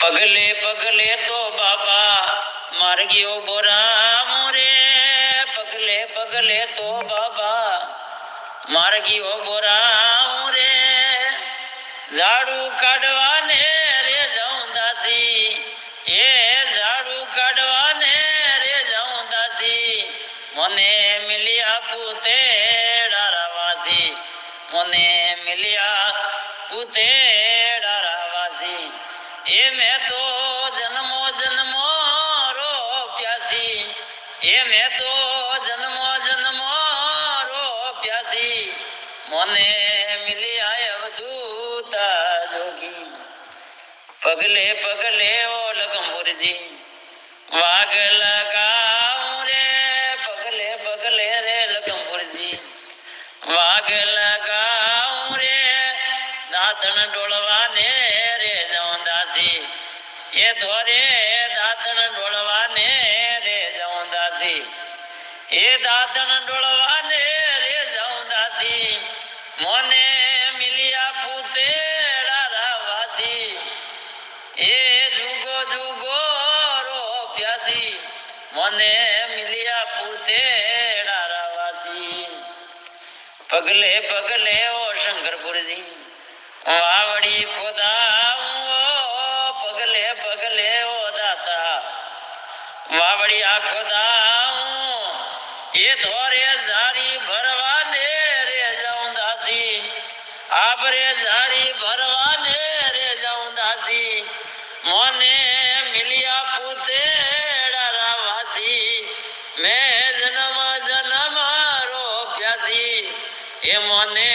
पगले पगले तो बाबा मार गयो बोरा मोरे, पगले पगले तो बाबा मार गयो बोरा मोरे। झाड़ू काढ़वाने रे जाऊं दासी, ये झाड़ू काढ़वाने रे जाऊं दासी। मने मिलिया पूते डारावासी, मने मिलिया पूते डारावासी। ये मैं तो जन्मो जन्मो रो प्यासी, ये मैं तो जन्मो जन्मो रो प्यासी। मने मिलिया अवधूता जोगी। पगले पगले ओ लगंबुर जी वाग लगाऊं रे, पगले पगले रे लगंबुर जी वाग लगाऊं रे। दातन डोलवाने रे जाऊं दासी, ये थोरे दातन डोलवाने रे जाऊं दासी। ये दातन डोलवाने रे जाऊं दासी। मोने मिलिया पूते डारावासी, ये जुगो जुगो रो प्यासी। मोने मिलिया पूते डारावासी। पगले पगले ओ शंकरपुर जी वावड़ी खोदाऊं, पगले पगले ओ दाता वावड़िया खोदाऊं। ये थोरे झारी भरवाने रे जाऊं दासी, आप रे झारी भरवाने रे जाऊं दासी। मोने मिलिया पूते डारावासी, मैं जन्म जन्म रो प्यासी। ये मोने